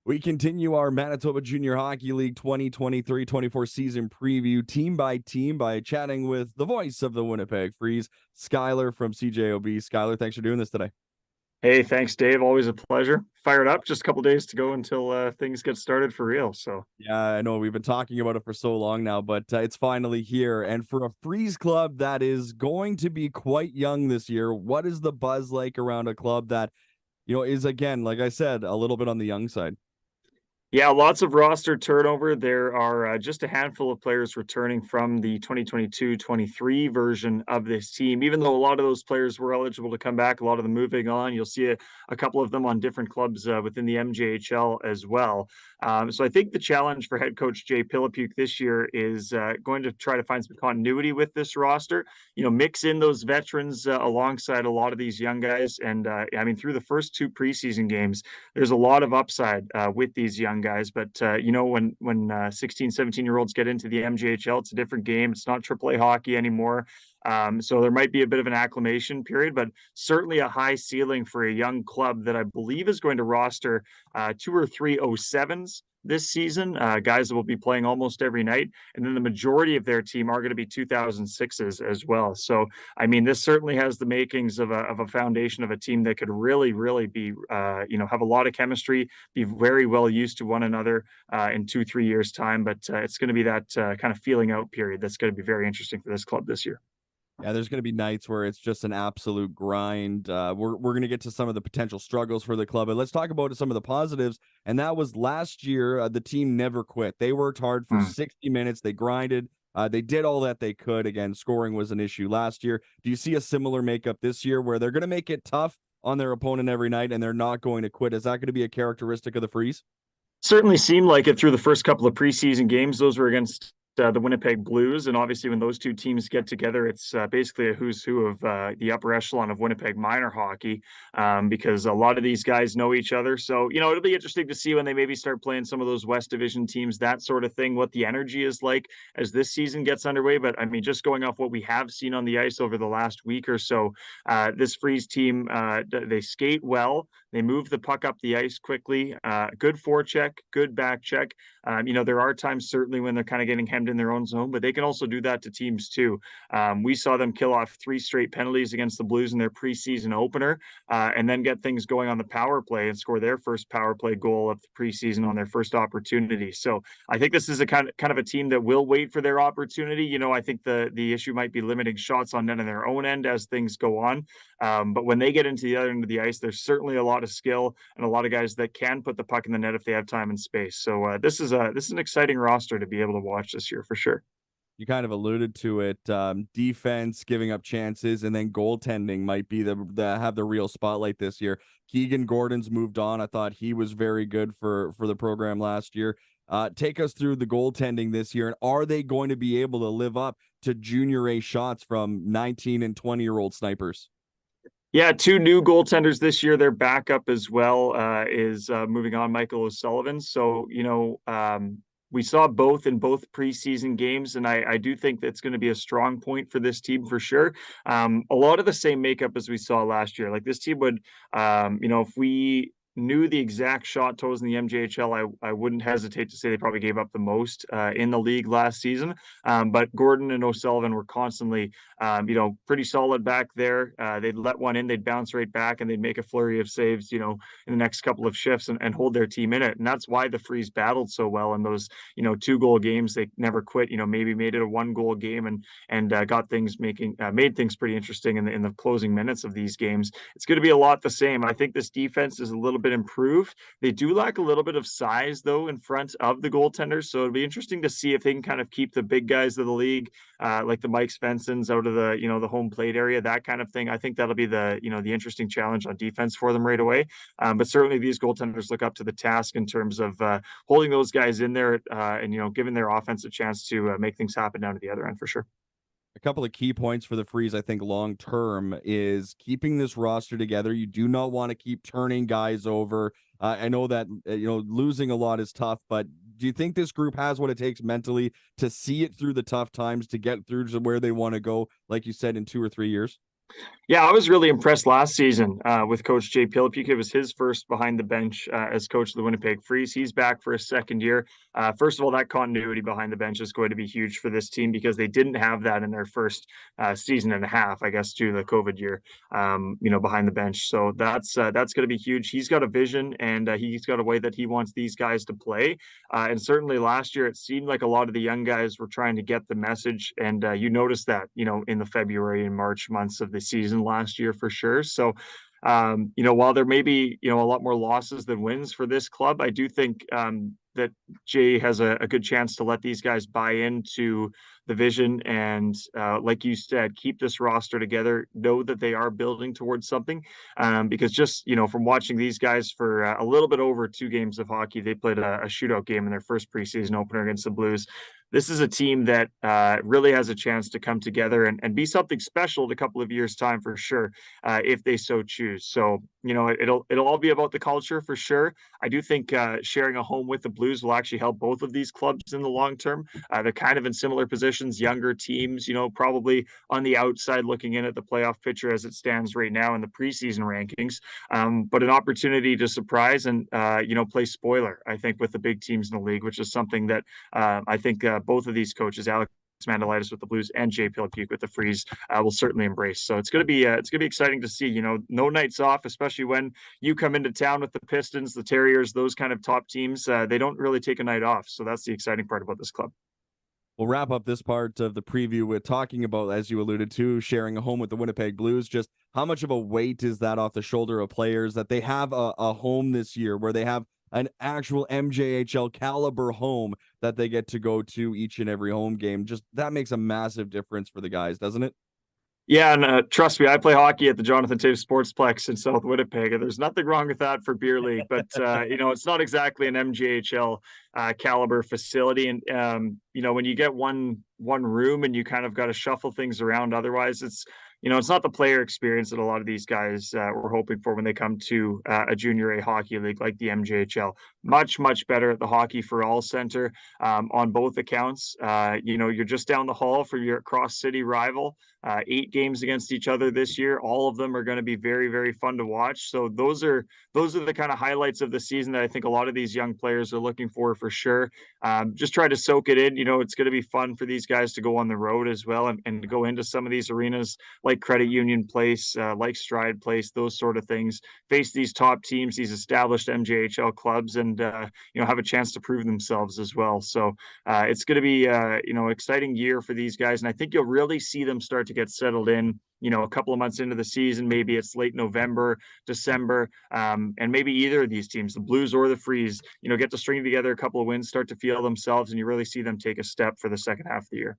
We continue our Manitoba Junior Hockey League 2023-24 season preview team by team by chatting with the voice of the Winnipeg Freeze, Skylar from CJOB. Skylar, thanks for doing this today. Hey, thanks, Dave. Always a pleasure. Fired up. Just a couple days to go until things get started for real. So, Yeah, I know we've been talking about it for so long now, but it's finally here. And for a Freeze club that is going to be quite young this year, what is the buzz like around a club that, is, again, like I said, a little bit on the young side? yeah, lots of roster turnover. There are just a handful of players returning from the 2022-23 version of this team. Even though a lot of those players were eligible to come back, a lot of them moving on. You'll see a couple of them on different clubs within the MJHL as well. So I think the challenge for head coach Jay Pilipuk this year is going to try to find some continuity with this roster. Mix in those veterans alongside a lot of these young guys. And I mean, through the first two preseason games, there's a lot of upside with these young guys. But when 16, 17-year-olds get into the MJHL, it's a different game. It's not AAA hockey anymore. So there might be a bit of an acclimation period, but certainly a high ceiling for a young club that I believe is going to roster 2 or 3 07s this season, guys that will be playing almost every night. And then the majority of their team are going to be 2006s as well. So, I mean, this certainly has the makings of a foundation of a team that could really, really be, have a lot of chemistry, be very well used to one another in 2-3 years' time. But it's going to be that kind of feeling out period that's going to be very interesting for this club this year. Yeah, there's going to be nights where it's just an absolute grind. We're going to get to some of the potential struggles for the club, but let's talk about some of the positives. And that was last year, the team never quit. They worked hard for 60 minutes. They grinded. They did all that they could. Again, scoring was an issue last year. Do you see a similar makeup this year where they're going to make it tough on their opponent every night and they're not going to quit? Is that going to be a characteristic of the Freeze? Certainly seemed like it through the first couple of preseason games. Those were against the Winnipeg Blues. And obviously, when those two teams get together, it's basically a who's who of the upper echelon of Winnipeg minor hockey because a lot of these guys know each other. So, it'll be interesting to see when they maybe start playing some of those West Division teams, that sort of thing, what the energy is like as this season gets underway. But I mean, just going off what we have seen on the ice over the last week or so, this Freeze team, they skate well. They move the puck up the ice quickly. Good forecheck, good back check. There are times certainly when they're kind of getting hemmed in their own zone, but they can also do that to teams too. We saw them kill off 3 straight penalties against the Blues in their preseason opener, and then get things going on the power play and score their first power play goal of the preseason on their first opportunity. So I think this is a kind of a team that will wait for their opportunity. I think the issue might be limiting shots on net on their own end as things go on. But when they get into the other end of the ice, there's certainly a lot of skill and a lot of guys that can put the puck in the net if they have time and space. So this is an exciting roster to be able to watch this year for sure. You kind of alluded to it. Defense, giving up chances, and then goaltending might be the have the real spotlight this year. Keegan Gordon's moved on. I thought he was very good for the program last year. Take us through the goaltending this year, and are they going to be able to live up to junior A shots from 19 and 20-year-old snipers? Yeah, 2 new goaltenders this year. Their backup as well is moving on, Michael O'Sullivan. So, we saw both in both preseason games, and I do think that's going to be a strong point for this team for sure. A lot of the same makeup as we saw last year. Like this team would, if we knew the exact shot totals in the MJHL, I wouldn't hesitate to say they probably gave up the most in the league last season. But Gordon and O'Sullivan were constantly, pretty solid back there. They'd let one in, they'd bounce right back, and they'd make a flurry of saves, in the next couple of shifts and hold their team in it. And that's why the Freeze battled so well in those, 2-goal games. They never quit. Maybe made it a 1-goal game and got things made things pretty interesting in the closing minutes of these games. It's going to be a lot the same. I think this defense is a little bit improved. They do lack a little bit of size though in front of the goaltenders, so it'll be interesting to see if they can kind of keep the big guys of the league, like the Mike Svensons out of the the home plate area, that kind of thing. I think that'll be the the interesting challenge on defense for them right away. But certainly these goaltenders look up to the task in terms of holding those guys in there and giving their offense a chance to make things happen down to the other end for sure. A couple of key points for the Freeze, I think, long term is keeping this roster together. You do not want to keep turning guys over. I know that losing a lot is tough, but do you think this group has what it takes mentally to see it through the tough times to get through to where they want to go, like you said, in 2 or 3 years? Yeah, I was really impressed last season with Coach Jay Pilipuk. It was his first behind the bench as coach of the Winnipeg Freeze. He's back for his second year. First of all, that continuity behind the bench is going to be huge for this team because they didn't have that in their first season and a half, I guess, due to the COVID year. Behind the bench. So that's going to be huge. He's got a vision and he's got a way that he wants these guys to play. And certainly last year, it seemed like a lot of the young guys were trying to get the message, and you noticed that in the February and March months of the season last year for sure. So, while there may be a lot more losses than wins for this club, I do think that Jay has a good chance to let these guys buy into the vision and, like you said, keep this roster together. Know that they are building towards something, because just from watching these guys for a little bit over 2 games of hockey, they played a shootout game in their first preseason opener against the Blues. This is a team that really has a chance to come together and be something special in a couple of years' time for sure, if they so choose. So it'll all be about the culture for sure. I do think sharing a home with the Blues will actually help both of these clubs in the long term. They're kind of in similar positions, younger teams, probably on the outside looking in at the playoff picture as it stands right now in the preseason rankings. But an opportunity to surprise and play spoiler, I think, with the big teams in the league, which is something that I think both of these coaches, Alex Mandelitis with the Blues and Jay Pilipuk with the Freeze, will certainly embrace. So it's gonna be exciting to see. No nights off, especially when you come into town with the Pistons, the Terriers, those kind of top teams. They don't really take a night off. So that's the exciting part about this club. We'll wrap up this part of the preview with talking about, as you alluded to, sharing a home with the Winnipeg Blues. Just how much of a weight is that off the shoulder of players that they have a home this year where they have an actual MJHL caliber home that they get to go to each and every home game? Just that makes a massive difference for the guys, doesn't it? Yeah, and trust me, I play hockey at the Jonathan Toews Sportsplex in South Winnipeg, and there's nothing wrong with that for beer league. But it's not exactly an MJHL caliber facility, and when you get one room and you kind of got to shuffle things around, otherwise it's not the player experience that a lot of these guys were hoping for when they come to a junior A hockey league like the MJHL. Much better at the Hockey for All Center on both accounts. You're just down the hall from your cross city rival. 8 games against each other this year. All of them are going to be very, very fun to watch. So those are the kind of highlights of the season that I think a lot of these young players are looking for sure. Just try to soak it in. It's going to be fun for these guys to go on the road as well and to go into some of these arenas like Credit Union Place, like Stride Place, those sort of things. Face these top teams, these established MJHL clubs, and have a chance to prove themselves as well. So it's going to be exciting year for these guys, and I think you'll really see them start to get settled in. A couple of months into the season, maybe it's late November, December, and maybe either of these teams, the Blues or the Freeze, get to string together a couple of wins, start to feel themselves, and you really see them take a step for the second half of the year.